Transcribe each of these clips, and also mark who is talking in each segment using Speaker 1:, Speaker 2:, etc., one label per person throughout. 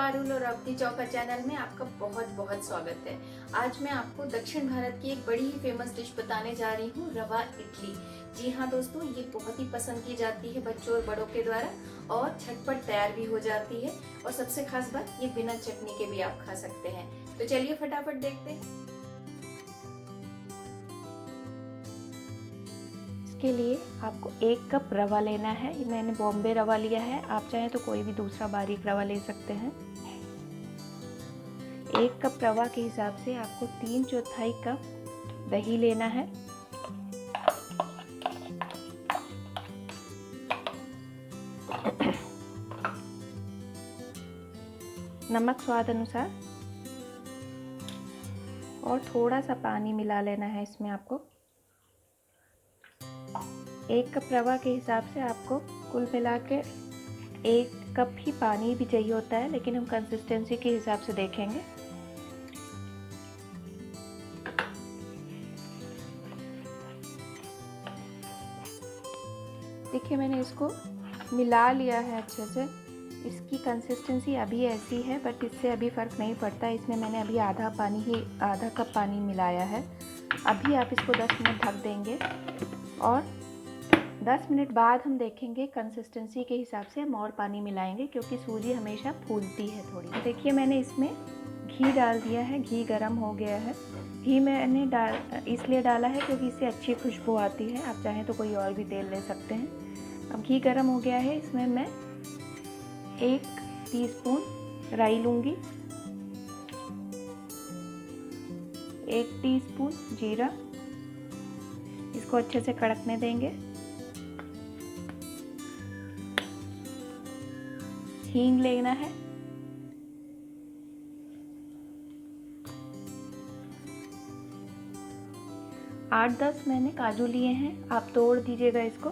Speaker 1: पारुल और अवधि चौका चैनल में आपका बहुत बहुत स्वागत है। आज मैं आपको दक्षिण भारत की एक बड़ी ही फेमस डिश बताने जा रही हूँ, रवा इडली। जी हाँ दोस्तों, ये बहुत ही पसंद की जाती है बच्चों और बड़ों के द्वारा और झटपट तैयार भी हो जाती है। और सबसे खास बात, ये बिना चटनी के भी आप खा सकते हैं। तो चलिए फटाफट देखते हैं।
Speaker 2: इसके लिए आपको 1 कप रवा लेना है। मैंने बॉम्बे रवा लिया है, आप चाहें तो कोई भी दूसरा बारीक रवा ले सकते हैं। 1 कप रवा के हिसाब से आपको 3/4 कप दही लेना है। नमक स्वाद अनुसार और थोड़ा सा पानी मिला लेना है इसमें। आपको 1 कप रवा के हिसाब से आपको कुल मिला के 1 कप ही पानी भी चाहिए होता है, लेकिन हम कंसिस्टेंसी के हिसाब से देखेंगे। देखिए मैंने इसको मिला लिया है अच्छे से। इसकी कंसिस्टेंसी अभी ऐसी है, बट इससे अभी फ़र्क नहीं पड़ता। इसमें मैंने अभी आधा कप पानी मिलाया है। अभी आप इसको 10 मिनट ढक देंगे और 10 मिनट बाद हम देखेंगे कंसिस्टेंसी के हिसाब से हम और पानी मिलाएंगे, क्योंकि सूजी हमेशा फूलती है थोड़ी। देखिए मैंने इसमें घी डाल दिया है, घी गरम हो गया है। घी मैंने इसलिए डाला है क्योंकि इससे अच्छी खुशबू आती है। आप चाहें तो कोई और भी तेल ले सकते हैं। अब घी गरम हो गया है, इसमें मैं 1 टीस्पून राई लूँगी, 1 टीस्पून जीरा। इसको अच्छे से कड़कने देंगे। हींग लेना है, 8-10 मैंने काजू लिए हैं, आप तोड़ दीजिएगा इसको।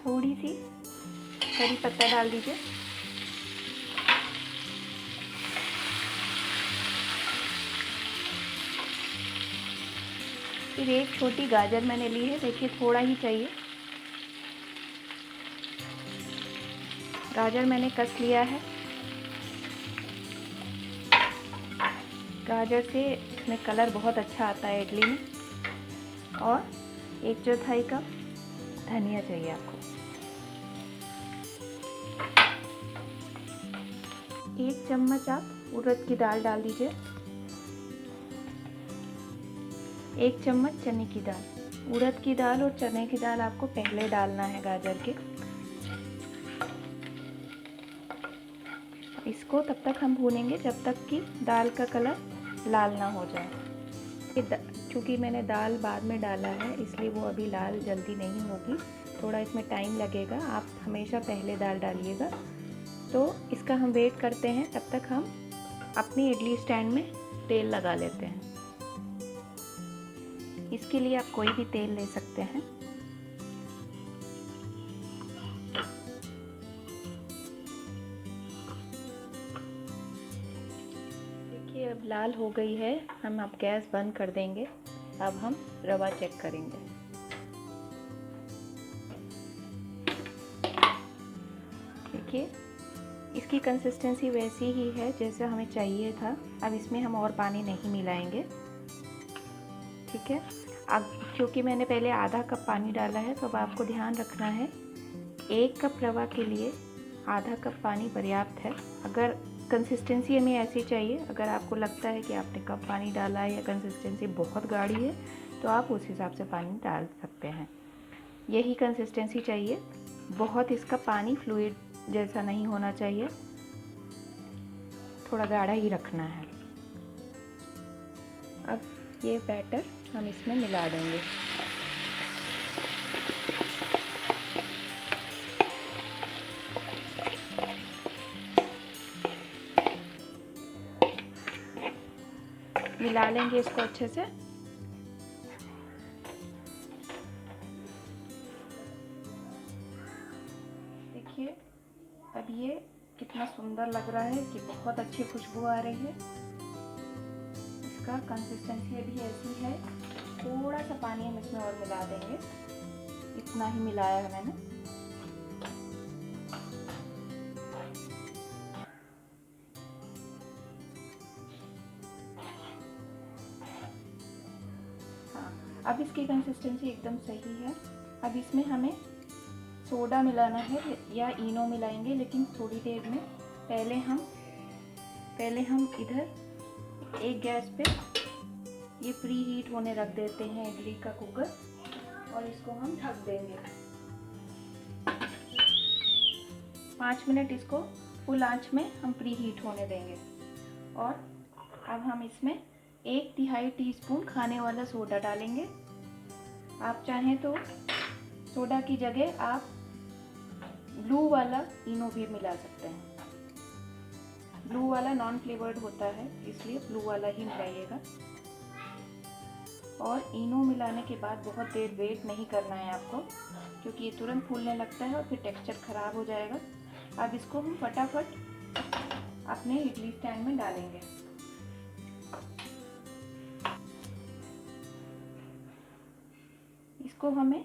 Speaker 2: थोड़ी सी करी पत्ता डाल दीजिए। फिर 1 छोटी गाजर मैंने ली है, देखिए थोड़ा ही चाहिए। गाजर मैंने कस लिया है। गाजर से इसमें कलर बहुत अच्छा आता है इडली में। और 1/4 कप धनिया चाहिए आपको। 1 चम्मच आप उड़द की दाल डाल दीजिए। 1 चम्मच चने की दाल। उड़द की दाल और चने की दाल आपको पहले डालना है गाजर के। इसको तब तक हम भूनेंगे जब तक कि दाल का कलर लाल ना हो जाए। क्योंकि मैंने दाल बाद में डाला है, इसलिए वो अभी लाल जल्दी नहीं होगी, थोड़ा इसमें टाइम लगेगा। आप हमेशा पहले दाल डालिएगा। तो इसका हम वेट करते हैं, तब तक हम अपनी इडली स्टैंड में तेल लगा लेते हैं। इसके लिए आप कोई भी तेल ले सकते हैं। देखिए अब लाल हो गई है, हम अब गैस बंद कर देंगे। अब हम रवा चेक करेंगे। देखिए इसकी कंसिस्टेंसी वैसी ही है जैसे हमें चाहिए था। अब इसमें हम और पानी नहीं मिलाएंगे, ठीक है। अब क्योंकि मैंने पहले आधा कप पानी डाला है, तो अब आपको ध्यान रखना है 1 कप रवा के लिए आधा कप पानी पर्याप्त है। अगर कंसिस्टेंसी हमें ऐसी चाहिए, अगर आपको लगता है कि आपने कम पानी डाला है या कंसिस्टेंसी बहुत गाढ़ी है, तो आप उस हिसाब से पानी डाल सकते हैं। यही कंसिस्टेंसी चाहिए, बहुत इसका पानी फ्लूइड जैसा नहीं होना चाहिए, थोड़ा गाढ़ा ही रखना है। अब ये बैटर हम इसमें मिला देंगे। मिला लेंगे इसको अच्छे से। देखिए अब ये कितना सुंदर लग रहा है कि बहुत अच्छी खुशबू आ रही है। इसका कंसिस्टेंसी अभी ऐसी है, थोड़ा सा पानी हम इसमें और मिला देंगे, इतना ही मिलाया है मैंने। हाँ, अब इसकी कंसिस्टेंसी एकदम सही है। अब इसमें हमें सोडा मिलाना है या इनो मिलाएंगे, लेकिन थोड़ी देर में। पहले हम इधर एक गैस पे ये प्री हीट होने रख देते हैं इडली का कुकर, और इसको हम ढक देंगे 5 मिनट। इसको फुल आंच में हम प्री हीट होने देंगे। और अब हम इसमें 1/3 टीस्पून खाने वाला सोडा डालेंगे। आप चाहें तो सोडा की जगह आप ब्लू वाला इनो भी मिला सकते हैं। ब्लू वाला नॉन फ्लेवर्ड होता है, इसलिए ब्लू वाला ही मिलाइएगा। और इनो मिलाने के बाद बहुत देर वेट नहीं करना है आपको, क्योंकि ये तुरंत फूलने लगता है और फिर टेक्सचर ख़राब हो जाएगा। अब इसको हम फटाफट अपने इडली स्टैंड में डालेंगे। इसको हमें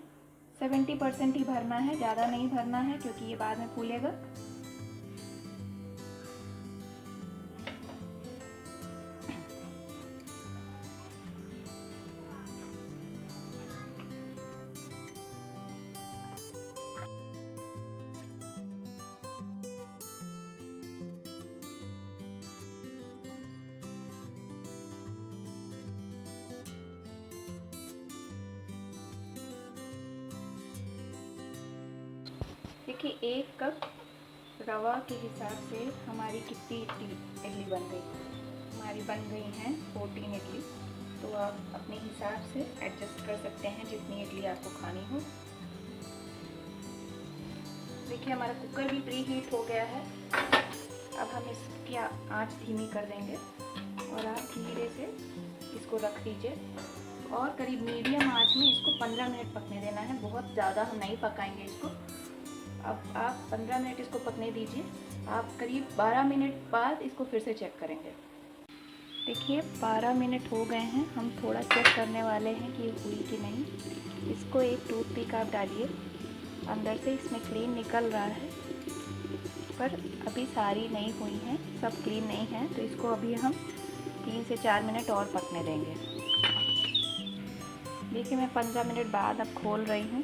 Speaker 2: 70% ही भरना है, ज़्यादा नहीं भरना है, क्योंकि ये बाद में फूलेगा। देखिए, 1 कप रवा के हिसाब से हमारी कितनी इडली बन गई। हमारी बन गई हैं 14 इडली। तो आप अपने हिसाब से एडजस्ट कर सकते हैं जितनी इडली आपको खानी हो। देखिए, हमारा कुकर भी प्री हीट हो गया है। अब हम इसकी आंच धीमी कर देंगे और आप धीरे से इसको रख दीजिए और करीब मीडियम आंच में इसको 15 मिनट पकने देना है। बहुत ज़्यादा हम नहीं पकाएंगे इसको। अब आप 15 मिनट इसको पकने दीजिए। आप करीब 12 मिनट बाद इसको फिर से चेक करेंगे। देखिए, 12 मिनट हो गए हैं। हम थोड़ा चेक करने वाले हैं कि हुई कि नहीं। इसको एक टूथपिक आप डालिए, अंदर से इसमें क्लीन निकल रहा है, पर अभी सारी नहीं हुई हैं, सब क्लीन नहीं है। तो इसको अभी हम 3 से 4 मिनट और पकने देंगे। देखिए, मैं 15 मिनट बाद अब खोल रही हूँ।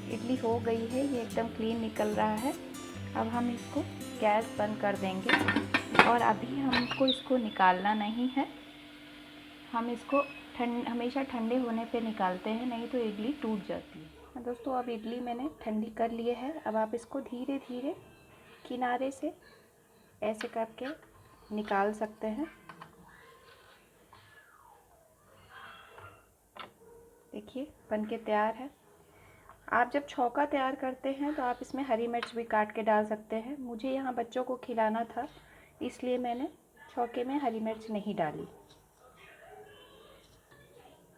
Speaker 2: इडली हो गई है, ये एकदम क्लीन निकल रहा है। अब हम इसको गैस बंद कर देंगे और अभी हमको इसको निकालना नहीं है। हम इसको हमेशा ठंडे होने पे निकालते हैं, नहीं तो इडली टूट जाती है। दोस्तों, अब इडली मैंने ठंडी कर लिए है। अब आप इसको धीरे धीरे किनारे से ऐसे करके निकाल सकते हैं। देखिए, बनके तैयार है। आप जब छौंका तैयार करते हैं तो आप इसमें हरी मिर्च भी काट के डाल सकते हैं। मुझे यहाँ बच्चों को खिलाना था, इसलिए मैंने छौंके में हरी मिर्च नहीं डाली।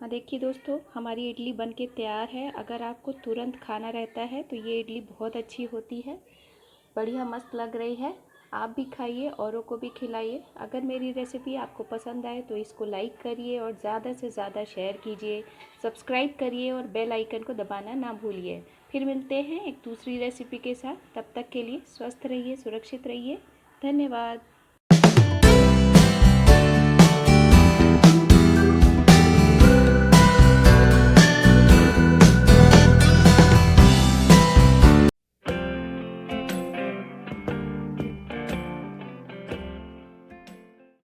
Speaker 2: हाँ, देखिए दोस्तों, हमारी इडली बनके तैयार है। अगर आपको तुरंत खाना रहता है तो ये इडली बहुत अच्छी होती है, बढ़िया मस्त लग रही है। आप भी खाइए, औरों को भी खिलाइए। अगर मेरी रेसिपी आपको पसंद आए तो इसको लाइक करिए और ज़्यादा से ज़्यादा शेयर कीजिए, सब्सक्राइब करिए और बेल आइकन को दबाना ना भूलिए। फिर मिलते हैं एक दूसरी रेसिपी के साथ। तब तक के लिए स्वस्थ रहिए, सुरक्षित रहिए। धन्यवाद।